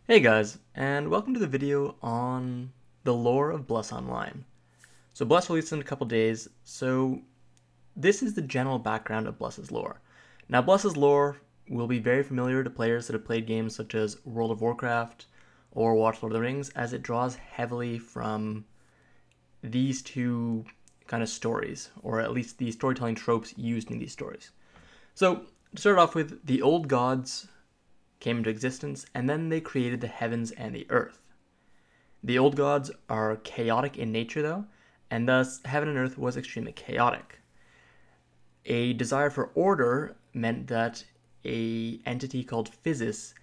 Hey guys, and welcome to the video on the lore of Bless Online. So Bless released in a couple days, so this is the general background of Bless's lore. Now Bless's lore will be very familiar to players that have played games such as World of Warcraft or watched Lord of the Rings, as it draws heavily from these two kind of stories, or at least the storytelling tropes used in these stories. So to start off with, the old gods came into existence, and then they created the heavens and the earth. The old gods are chaotic in nature, though, and thus heaven and earth was extremely chaotic. A desire for order meant that an entity called Physis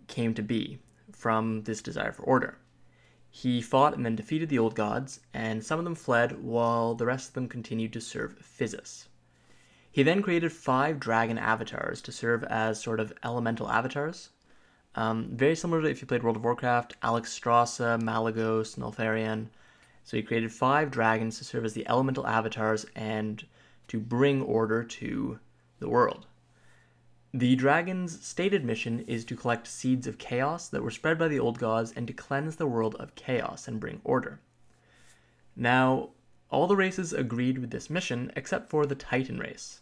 came to be from this desire for order. He fought and then defeated the old gods, and some of them fled while the rest of them continued to serve Physis. He then created 5 dragon avatars to serve as sort of elemental avatars. Very similar to if you played World of Warcraft, Alexstrasza, Malygos, Nultharion. So he created 5 dragons to serve as the elemental avatars and to bring order to the world. The dragons' stated mission is to collect seeds of chaos that were spread by the old gods and to cleanse the world of chaos and bring order. Now, all the races agreed with this mission except for the Titan race.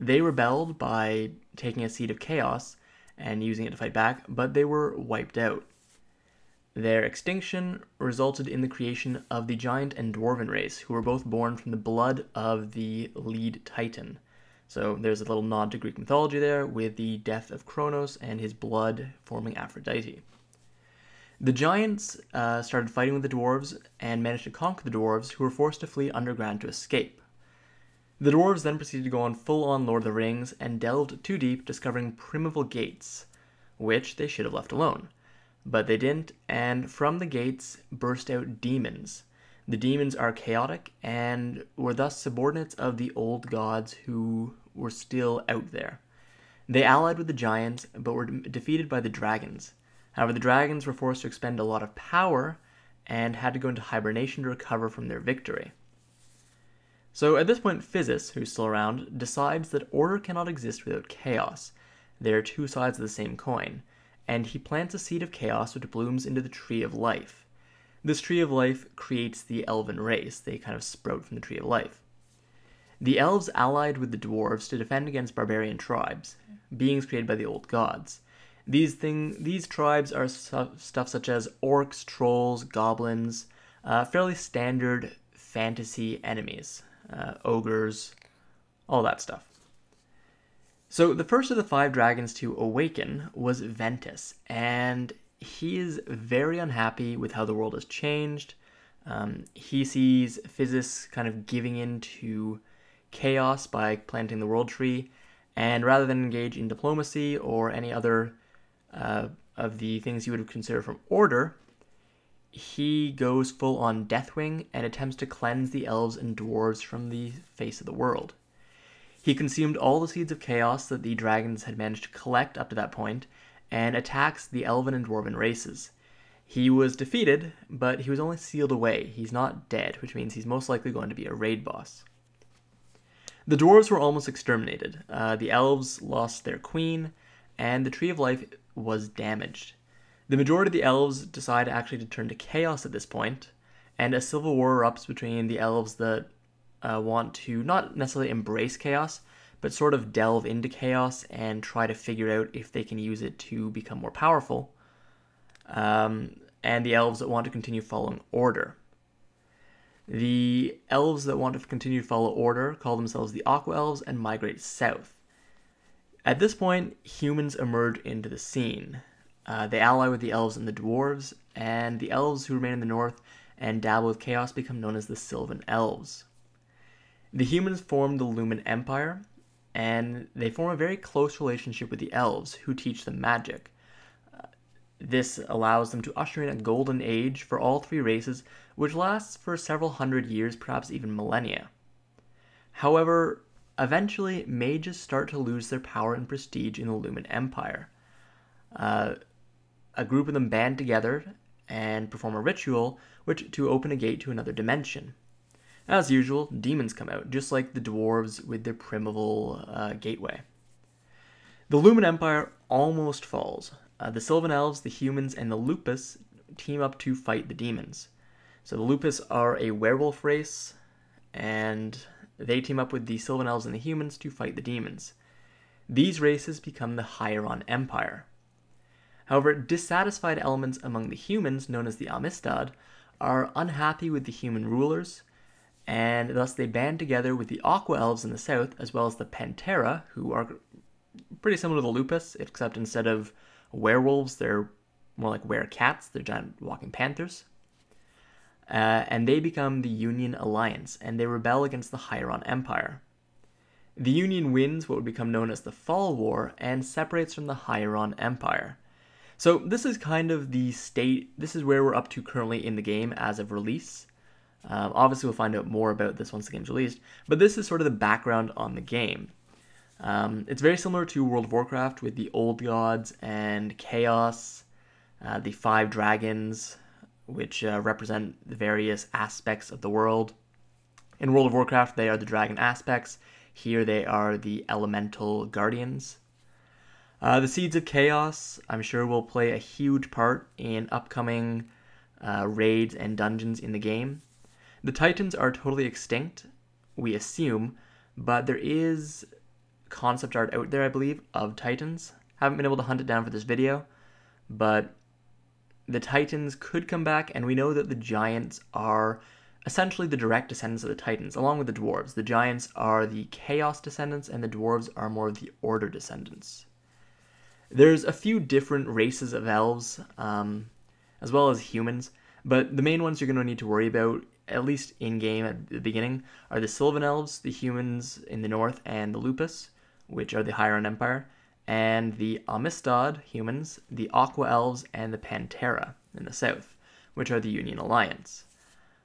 They rebelled by taking a seed of chaos and using it to fight back, but they were wiped out. Their extinction resulted in the creation of the giant and dwarven race, who were both born from the blood of the lead Titan. So there's a little nod to Greek mythology there, with the death of Kronos and his blood forming Aphrodite. The giants started fighting with the dwarves and managed to conquer the dwarves, who were forced to flee underground to escape. The dwarves then proceeded to go on full-on Lord of the Rings and delved too deep, discovering primeval gates, which they should have left alone. But they didn't, and from the gates burst out demons. The demons are chaotic and were thus subordinates of the old gods who were still out there. They allied with the giants, but were defeated by the dragons. However, the dragons were forced to expend a lot of power and had to go into hibernation to recover from their victory. So at this point, Physis, who's still around, decides that order cannot exist without chaos. They are two sides of the same coin, and he plants a seed of chaos which blooms into the Tree of Life. This Tree of Life creates the elven race. They kind of sprout from the Tree of Life. The elves allied with the dwarves to defend against barbarian tribes, beings created by the old gods. These tribes are stuff such as orcs, trolls, goblins, fairly standard fantasy enemies. Ogres, all that stuff. So the first of the 5 dragons to awaken was Ventus, and he is very unhappy with how the world has changed. He sees Physis kind of giving in to chaos by planting the world tree, and rather than engage in diplomacy or any other of the things you would have considered from order, he goes full on Deathwing and attempts to cleanse the elves and dwarves from the face of the world. He consumed all the seeds of chaos that the dragons had managed to collect up to that point and attacks the elven and dwarven races. He was defeated, but he was only sealed away. He's not dead, which means he's most likely going to be a raid boss. The dwarves were almost exterminated. The elves lost their queen, and the Tree of Life was damaged. The majority of the elves decide actually to turn to chaos at this point, and a civil war erupts between the elves that want to not necessarily embrace chaos, but sort of delve into chaos and try to figure out if they can use it to become more powerful, and the elves that want to continue following order. The elves that want to continue to follow order call themselves the Aqua Elves and migrate south. At this point, humans emerge into the scene. They ally with the elves and the dwarves, and the elves who remain in the north and dabble with chaos become known as the Sylvan Elves. The humans form the Hieron Empire, and they form a very close relationship with the elves, who teach them magic. This allows them to usher in a golden age for all 3 races, which lasts for several hundred years, perhaps even millennia. However, eventually, mages start to lose their power and prestige in the Hieron Empire. A group of them band together and perform a ritual to open a gate to another dimension. As usual, demons come out, just like the dwarves with their primeval gateway. The Hieron Empire almost falls. the Sylvan Elves, the humans, and the Lupus team up to fight the demons. So the Lupus are a werewolf race, and they team up with the Sylvan Elves and the humans to fight the demons. These races become the Hieron Empire. However, dissatisfied elements among the humans, known as the Amistad, are unhappy with the human rulers, and thus they band together with the Aqua Elves in the south, as well as the Pantera, who are pretty similar to the Lupus, except instead of werewolves, they're more like were-cats. They're giant walking panthers. And they become the Union Alliance, and they rebel against the Hieron Empire. The Union wins what would become known as the Fall War and separates from the Hieron Empire. So this is kind of the state, this is where we're up to currently in the game as of release. Obviously we'll find out more about this once the game's released, but this is sort of the background on the game. It's very similar to World of Warcraft with the Old Gods and Chaos, the 5 dragons, which represent the various aspects of the world. In World of Warcraft, they are the dragon aspects. Here they are the elemental guardians. The Seeds of Chaos, I'm sure, will play a huge part in upcoming raids and dungeons in the game. The Titans are totally extinct, we assume, but there is concept art out there, I believe, of Titans. Haven't been able to hunt it down for this video, but the Titans could come back, and we know that the Giants are essentially the direct descendants of the Titans, along with the Dwarves. The Giants are the Chaos descendants, and the Dwarves are more of the Order descendants. There's a few different races of elves, as well as humans, but the main ones you're going to need to worry about, at least in-game at the beginning, are the Sylvan Elves, the humans in the north, and the Lupus, which are the Hieron Empire, and the Amistad humans, the Aqua Elves, and the Pantera in the south, which are the Union Alliance.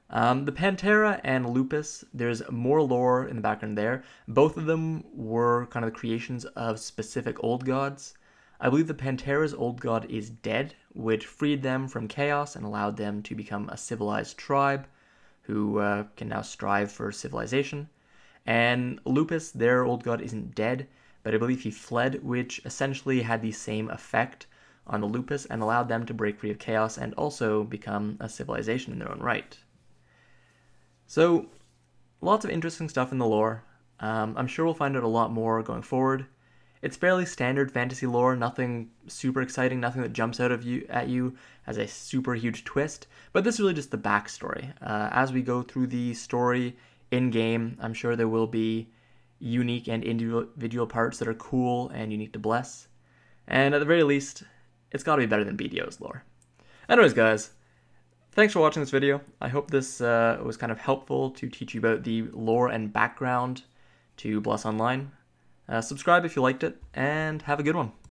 The Pantera and Lupus, there's more lore in the background there. Both of them were kind of the creations of specific old gods. I believe the Pantera's old god is dead, which freed them from chaos and allowed them to become a civilized tribe who can now strive for civilization. And Lupus, their old god, isn't dead, but I believe he fled, which essentially had the same effect on the Lupus and allowed them to break free of chaos and also become a civilization in their own right. So, lots of interesting stuff in the lore. I'm sure we'll find out a lot more going forward. It's fairly standard fantasy lore, nothing super exciting, nothing that jumps out at you as a super huge twist, but this is really just the backstory. As we go through the story in-game, I'm sure there will be unique and individual parts that are cool and unique to Bless, and at the very least, it's got to be better than BDO's lore. Anyways, guys, thanks for watching this video. I hope this was kind of helpful to teach you about the lore and background to Bless Online. Subscribe if you liked it, and have a good one.